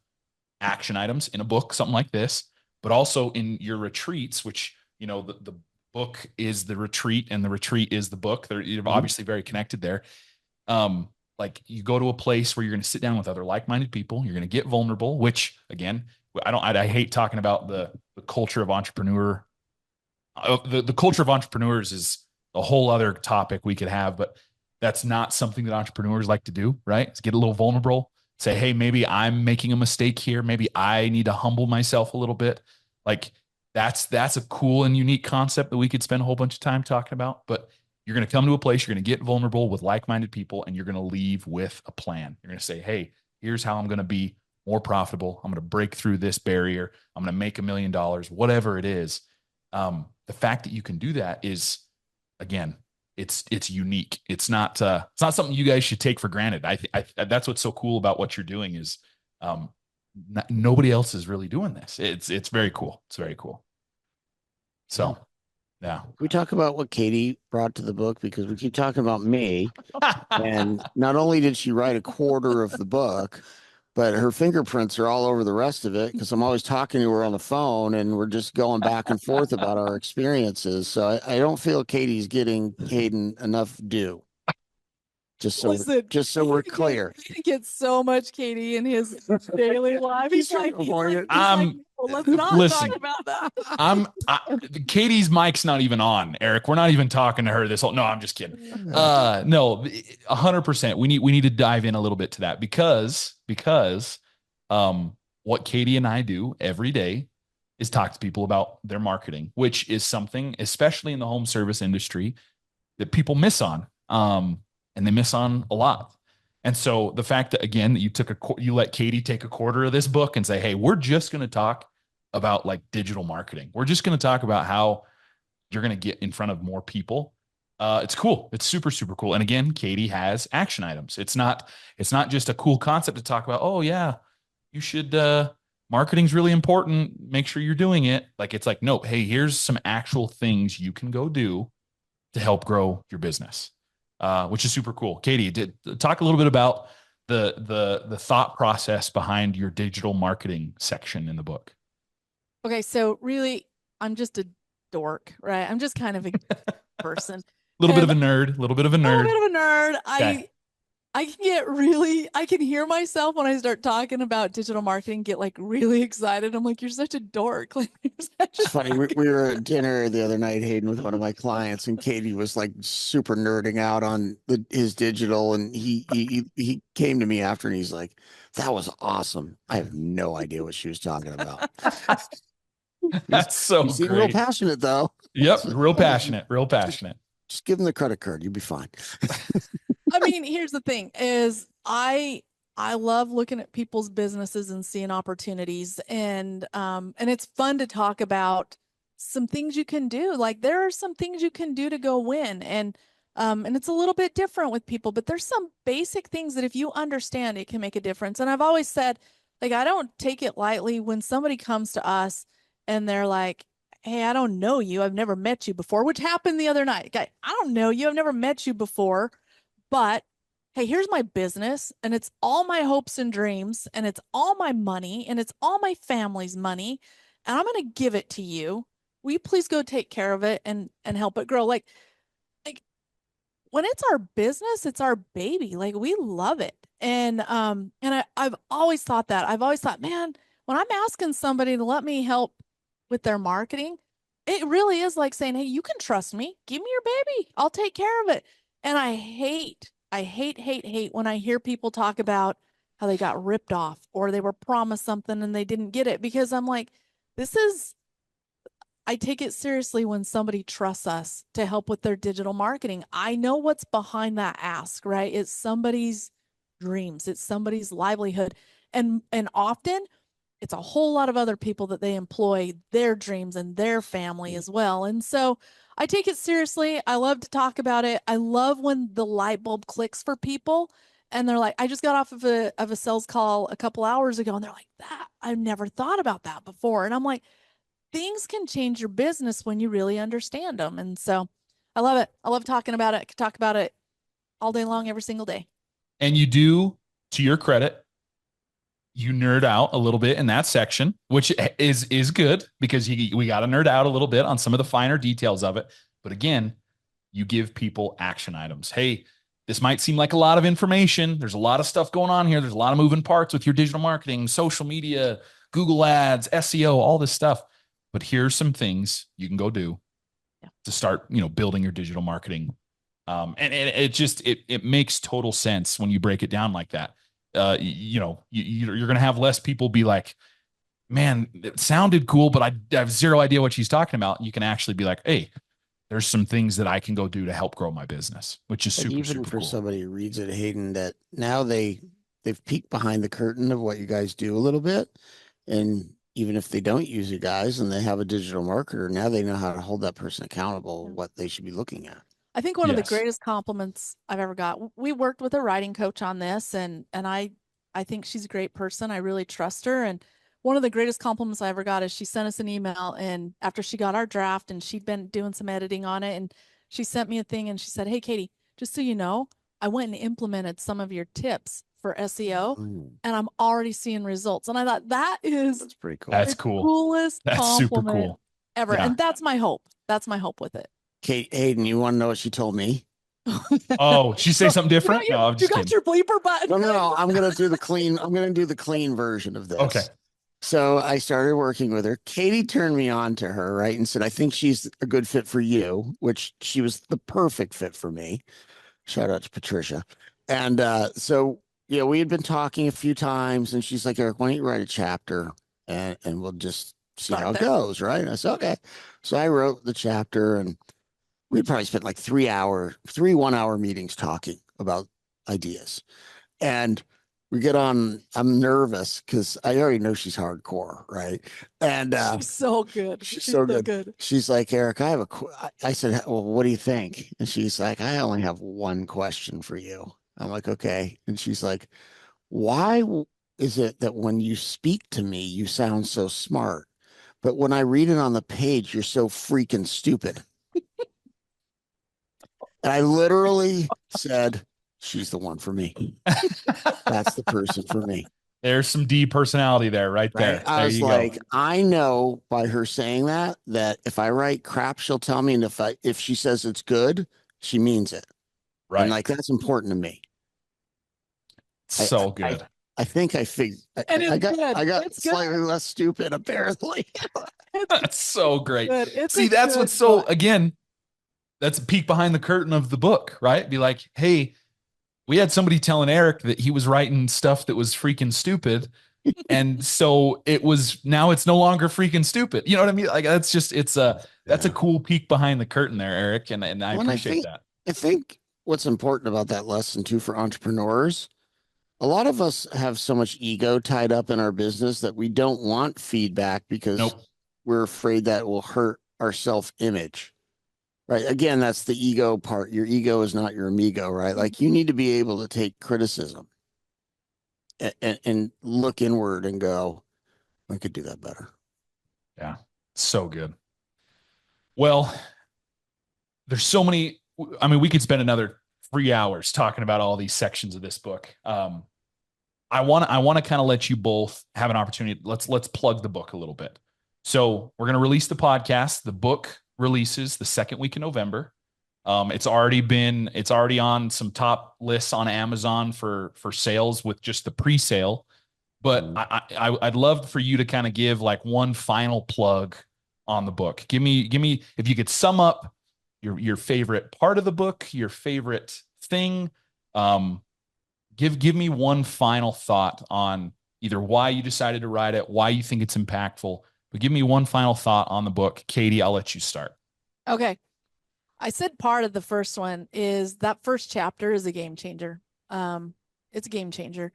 action items in a book, something like this, but also in your retreats, which, the book is the retreat and the retreat is the book. They're obviously very connected there. Like you go to a place where you're going to sit down with other like-minded people. You're going to get vulnerable, which again, I hate talking about the culture of entrepreneur. The culture of entrepreneurs is a whole other topic we could have, but that's not something that entrepreneurs like to do, right? It's get a little vulnerable, say, hey, maybe I'm making a mistake here. Maybe I need to humble myself a little bit. Like that's a cool and unique concept that we could spend a whole bunch of time talking about. But you're going to come to a place, you're going to get vulnerable with like-minded people, and you're going to leave with a plan. You're going to say, hey, here's how I'm going to be more profitable. I'm going to break through this barrier. I'm going to make $1 million, whatever it is. The fact that you can do that is, again, it's unique. It's not something you guys should take for granted. I that's what's so cool about what you're doing is, nobody else is really doing this. It's very cool. It's very cool. So, yeah. We talk about what Katie brought to the book because we keep talking about me. And not only did she write a quarter of the book, but her fingerprints are all over the rest of it because I'm always talking to her on the phone and we're just going back and forth about our experiences. So I don't feel Katie's getting Hayden enough due. Just so we're clear. He gets so much Katie in his daily life. He's like, let's not talk about that. Katie's mic's not even on, Eric. We're not even talking to her this whole. No, I'm just kidding. No, 100%. We need to dive in a little bit to that because what Katie and I do every day is talk to people about their marketing, which is something, especially in the home service industry, that people miss on. And they miss on a lot. And so the fact that, again, that you let Katie take a quarter of this book and say, hey, we're just going to talk about like digital marketing. We're just going to talk about how you're going to get in front of more people. It's cool. It's super, super cool. And again, Katie has action items. It's not just a cool concept to talk about. Oh yeah, you should, marketing's really important. Make sure you're doing it. Like, it's like, nope. Hey, here's some actual things you can go do to help grow your business. Which is super cool. Katie, talk a little bit about the thought process behind your digital marketing section in the book. Okay, so really, I'm just a dork, right? I'm just kind of a person. A little bit of And a nerd, a little bit of a a little nerd. bit of a nerd. Okay. I can get really, I can hear myself when I start talking about digital marketing, get like really excited. I'm like, you're such a dork. Like, you're such It's a funny. We were at dinner the other night, Hayden, with one of my clients, and Katie was like super nerding out on his digital, and he came to me after, and he's like, "That was awesome. I have no idea what she was talking about." That's so You seem real great. passionate, though. Yep, So, real yeah, passionate, real passionate. just give him the credit card. You'll be fine. I mean, here's the thing is I love looking at people's businesses and seeing opportunities and it's fun to talk about some things you can do. Like there are some things you can do to go win and it's a little bit different with people, but there's some basic things that if you understand it can make a difference. And I've always said like I don't take it lightly when somebody comes to us and they're like, "Hey, I don't know you. I've never met you before," which happened the other night. Okay, I don't know you. I've never met you before. But hey, here's my business, and it's all my hopes and dreams, and it's all my money, and it's all my family's money, and I'm going to give it to you. Will you please go take care of it and help it grow? Like when it's our business, it's our baby. Like we love it. I've always thought that. I've always thought, man, when I'm asking somebody to let me help with their marketing, it really is like saying, hey, you can trust me. Give me your baby. I'll take care of it. And I hate when I hear people talk about how they got ripped off or they were promised something and they didn't get it because I'm like, this is I take it seriously when somebody trusts us to help with their digital marketing. I know what's behind that ask, right? It's somebody's dreams, it's somebody's livelihood. And often it's a whole lot of other people that they employ their dreams and their family as well. And so I take it seriously. I love to talk about it. I love when the light bulb clicks for people and they're like, I just got off of a sales call a couple hours ago and they're like, that I've never thought about that before. And I'm like, things can change your business when you really understand them. And so I love it. I love talking about it. I could talk about it all day long, every single day. And you do, to your credit, you nerd out a little bit in that section, which is good because we got to nerd out a little bit on some of the finer details of it. But again, you give people action items. Hey, this might seem like a lot of information. There's a lot of stuff going on here. There's a lot of moving parts with your digital marketing, social media, Google ads, SEO, all this stuff. But here's some things you can go do to start, building your digital marketing. And it makes total sense when you break it down like that. You're going to have less people be like, man, it sounded cool, but I have zero idea what she's talking about. You can actually be like, hey, there's some things that I can go do to help grow my business, which is super, even super for cool. somebody who reads it, Hayden, that now they've peeked behind the curtain of what you guys do a little bit. And even if they don't use you guys and they have a digital marketer, now they know how to hold that person accountable, what they should be looking at. I think one of the greatest compliments I've ever got. We worked with a writing coach on this and I think she's a great person. I really trust her. And one of the greatest compliments I ever got is she sent us an email and after she got our draft and she'd been doing some editing on it and she sent me a thing and she said, "Hey Katie, just so you know, I went and implemented some of your tips for SEO and I'm already seeing results." And I thought that's pretty cool. That's cool. Coolest that's compliment super cool ever. Yeah. And that's my hope. That's my hope with it. Kate, Hayden, you want to know what she told me? Oh, she say something different? No, I'm just kidding. You got your bleeper button. No. I'm going to do the clean version of this. Okay. So I started working with her. Katie turned me on to her, right? And said, I think she's a good fit for you, which she was the perfect fit for me. Shout out to Patricia. And so, we had been talking a few times and she's like, Eric, why don't you write a chapter and we'll just see how it goes, right? And I said, okay. So I wrote the chapter and we'd probably spent like 3 1-hour meetings talking about ideas. And we get on, I'm nervous because I already know she's hardcore, right? And she's so good. She's so good. She's like, Eric, I said, well, what do you think? And she's like, I only have one question for you. I'm like, okay. And she's like, why is it that when you speak to me, you sound so smart, but when I read it on the page, you're so freaking stupid? And I literally said, she's the one for me. That's the person for me. There's some D personality there, right there. I There was you like, go. I know by her saying that if I write crap, she'll tell me, and if she says it's good, she means it, and Right. like that's important to me. So I good. I think I figured And it's good. I got It's slightly good. less stupid apparently. That's so great. Good. It's See, a that's good what's so, book. again, that's a peek behind the curtain of the book, right? Be like, hey, we had somebody telling Eric that he was writing stuff that was freaking stupid. And so now it's no longer freaking stupid. You know what I mean? Like that's a Yeah. cool peek behind the curtain there, Eric. And I Well, and appreciate that. I think what's important about that lesson too for entrepreneurs, a lot of us have so much ego tied up in our business that we don't want feedback because Nope. we're afraid that it will hurt our self-image. Right. Again, that's the ego part. Your ego is not your amigo, right? Like you need to be able to take criticism and look inward and go, I could do that better. Yeah. So good. Well, there's so many. I mean, we could spend another 3 hours talking about all these sections of this book. I want to kind of let you both have an opportunity. Let's plug the book a little bit. So we're going to release the podcast. The book releases the second week in November. It's already on some top lists on Amazon for sales with just the pre-sale. But I'd love for you to kind of give like one final plug on the book. Give me if you could sum up your favorite part of the book, your favorite thing. Give me one final thought on either why you decided to write it, why you think it's impactful. But give me one final thought on the book. Katie, I'll let you start. Okay. I said part of the first one is that first chapter is a game changer. It's a game changer.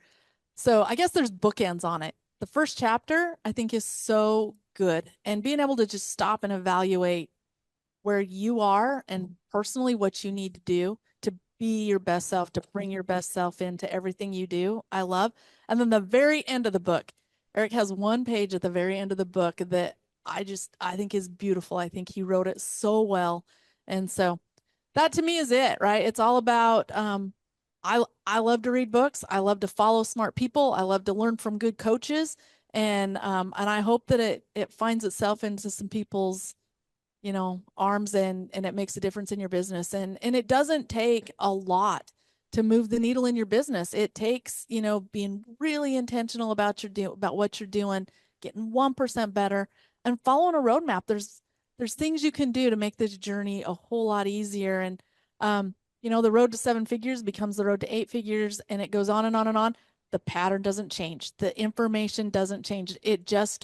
So I guess there's bookends on it. The first chapter I think is so good, and being able to just stop and evaluate where you are and personally what you need to do to be your best self, to bring your best self into everything you do. I love. And then the very end of the book, Eric has one page at the very end of the book that I think is beautiful. I think he wrote it so well. And so that to me is it, right? It's all about I love to read books. I love to follow smart people. I love to learn from good coaches. And I hope that it finds itself into some people's arms, and it makes a difference in your business. And it doesn't take a lot to move the needle in your business. It takes, being really intentional about about what you're doing, getting 1% better, and following a roadmap. There's things you can do to make this journey a whole lot easier. And the road to 7 figures becomes the road to 8 figures, and it goes on and on and on. The pattern doesn't change. The information doesn't change. It just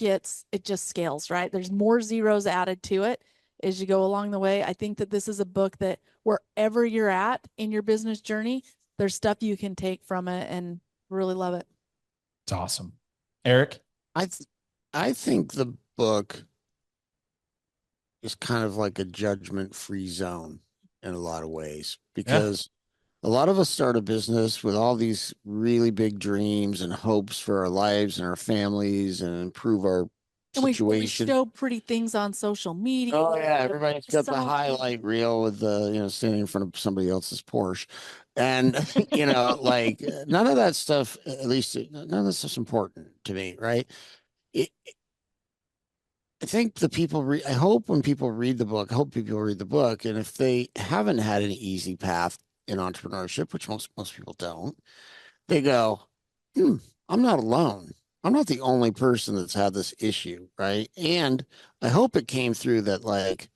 scales, right? There's more zeros added to it as you go along the way. I think that this is a book that wherever you're at in your business journey, there's stuff you can take from it and really love it. It's awesome. Eric? I think the book is kind of like a judgment-free zone in a lot of ways, because a lot of us start a business with all these really big dreams and hopes for our lives and our families and improve our situation. We show pretty things on social media. Oh yeah, everybody's got the highlight reel with the standing in front of somebody else's Porsche, and like none of that stuff. At least none of that stuff's important to me, right? I think the people read. I hope when people read the book, I hope people read the book, and if they haven't had an easy path in entrepreneurship, which most people don't, they go, I'm not alone. I'm not the only person that's had this issue, right? And I hope it came through that, like,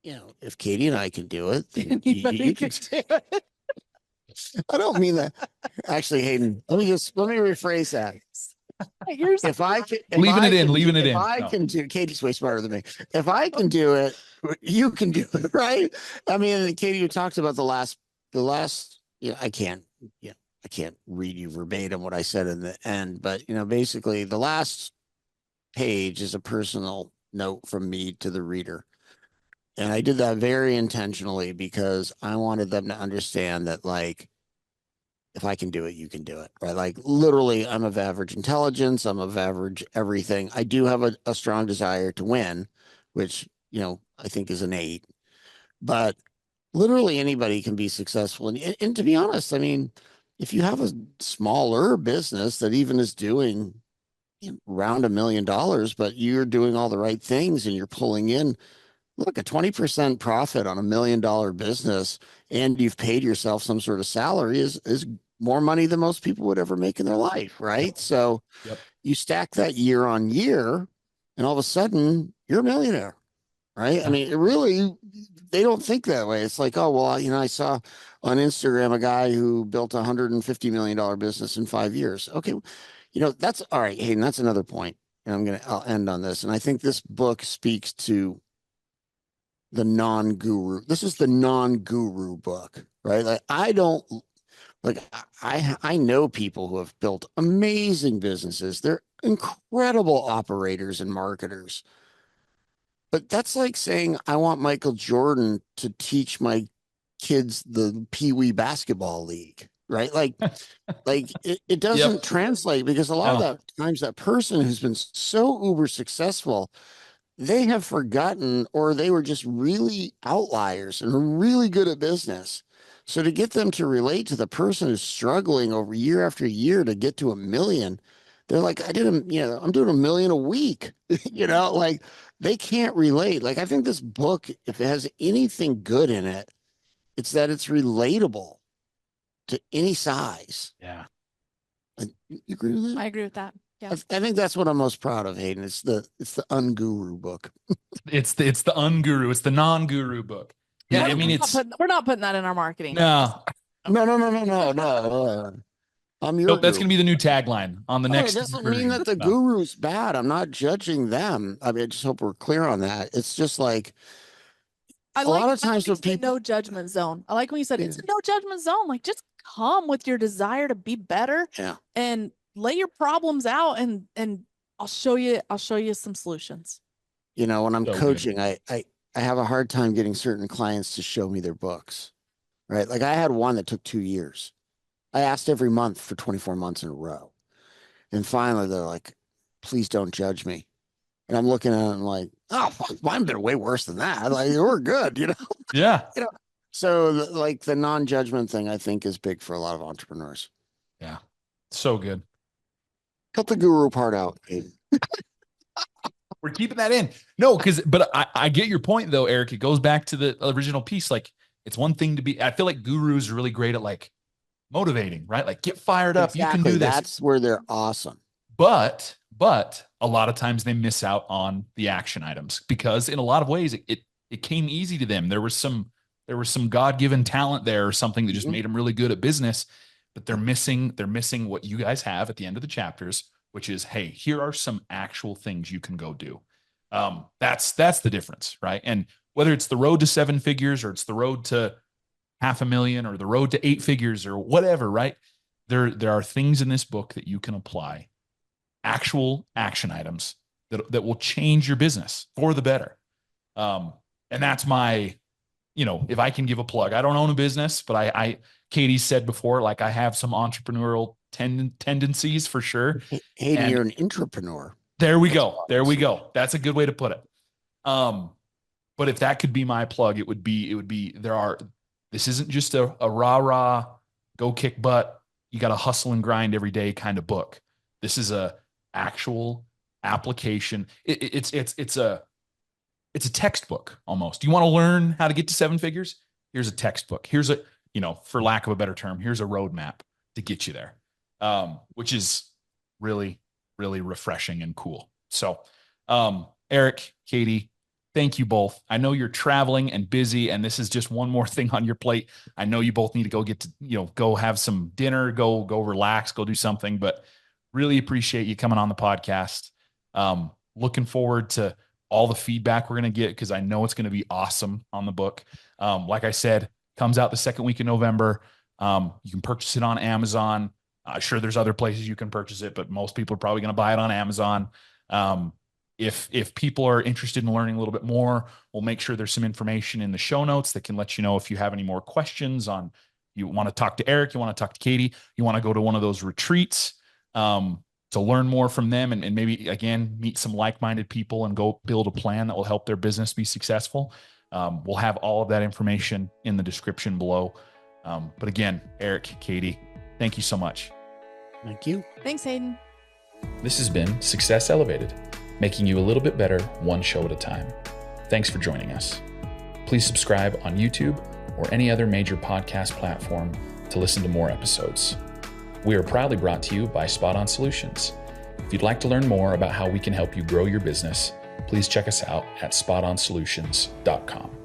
if Katie and I can do it, then you can do it. I don't mean that. Actually, Hayden, let me rephrase that. If I can, leaving it in. If I can do, Katie's way smarter than me. If I can do it, you can do it, right? I mean, Katie, you talked about the last, I can't read you verbatim what I said in the end, but basically the last page is a personal note from me to the reader. And I did that very intentionally because I wanted them to understand that, like, if I can do it, you can do it, right? Like, literally, I'm of average intelligence. I'm of average everything. I do have a strong desire to win, which, I think is innate. But literally anybody can be successful. And to be honest, I mean, if you have a smaller business that even is doing around $1 million, but you're doing all the right things and you're pulling in, look, a 20% profit on $1 million business, and you've paid yourself some sort of salary is more money than most people would ever make in their life, right? Yep. So Yep. you stack that year on year, and all of a sudden you're a millionaire, right? I Yeah. mean, it really, they don't think that way. It's like, oh, well, I saw on Instagram a guy who built a $150 million business in 5 years. Okay, that's all right. Hayden, that's another point. And I'll end on this. And I think this book speaks to the non-guru. This is the non-guru book, right? Like I don't like I know people who have built amazing businesses. They're incredible operators and marketers. But that's like saying I want Michael Jordan to teach my kids the Pee Wee basketball league, right? Like it Yep. doesn't translate, because a lot of No. that times that person who's been so uber successful, they have forgotten, or they were just really outliers and really good at business. So to get them to relate to the person who's struggling over year after year to get to 1 million, they're like, I'm doing 1 million a week, like they can't relate. Like I think this book, if it has anything good in it, it's that it's relatable to any size. Yeah. You agree with that? I agree with that. Yeah. I think that's what I'm most proud of, Hayden. It's the unguru book. It's the unguru. It's the non-guru book. Yeah. I mean, We're not putting that in our marketing. no, No. I'm your nope. That's guru. going to be the new tagline on the No, next. it doesn't mean that the No. guru's bad. I'm not judging them. I mean, I just hope we're clear on that. It's just like I a lot of like times when the people, no judgment zone. I like when you said it's yeah, a no judgment zone. Like just come with your desire to be better yeah, and lay your problems out, and I'll show you some solutions. when I'm So good. coaching, I have a hard time getting certain clients to show me their books, right? Like I had one that took 2 years. I asked every month for 24 months in a row. And finally they're like, please don't judge me. And I'm looking at it and like, oh, mine been way worse than that. Like, we're good, Yeah. you know. So like the non-judgment thing, I think, is big for a lot of entrepreneurs. Yeah. So good. Cut the guru part out. We're keeping that in. No, but I get your point though, Eric. It goes back to the original piece. Like it's one thing to be, I feel like gurus are really great at like motivating, right? Like get fired up. Exactly. You can do this. That's where they're awesome. But a lot of times they miss out on the action items because in a lot of ways it came easy to them. There was some God-given talent there or something that just made them really good at business, but they're missing what you guys have at the end of the chapters, which is, hey, here are some actual things you can go do. That's the difference, right? And whether it's the road to 7 figures or it's the road to 500,000 or the road to 8 figures or whatever, right? There are things in this book that you can apply, actual action items that will change your business for the better. And that's my, if I can give a plug, I don't own a business, but Katie said before, like I have some entrepreneurial tendencies for sure. Hayden, you're an entrepreneur. There we go. That's a good way to put it. But if that could be my plug, it would be, this isn't just a rah, go kick butt. You got to hustle and grind every day kind of book. This is a actual application. It's a textbook almost. You want to learn how to get to 7 figures? Here's a textbook. Here's for lack of a better term, here's a roadmap to get you there. Which is really, really refreshing and cool. So, Eric, Katie, thank you both. I know you're traveling and busy, and this is just one more thing on your plate. I know you both need to go go have some dinner, go relax, go do something, but really appreciate you coming on the podcast. Looking forward to all the feedback we're going to get because I know it's going to be awesome on the book. Like I said, comes out the second week in November. You can purchase it on Amazon. Sure, there's other places you can purchase it, but most people are probably going to buy it on Amazon. If people are interested in learning a little bit more, we'll make sure there's some information in the show notes that can let you know if you have any more questions on, you want to talk to Eric, you want to talk to Katie, you want to go to one of those retreats to learn more from them and maybe, again, meet some like-minded people and go build a plan that will help their business be successful. We'll have all of that information in the description below. But again, Eric, Katie, thank you so much. Thank you. Thanks, Hayden. This has been Success Elevated, making you a little bit better one show at a time. Thanks for joining us. Please subscribe on YouTube or any other major podcast platform to listen to more episodes. We are proudly brought to you by Spot On Solutions. If you'd like to learn more about how we can help you grow your business, please check us out at spotonsolutions.com.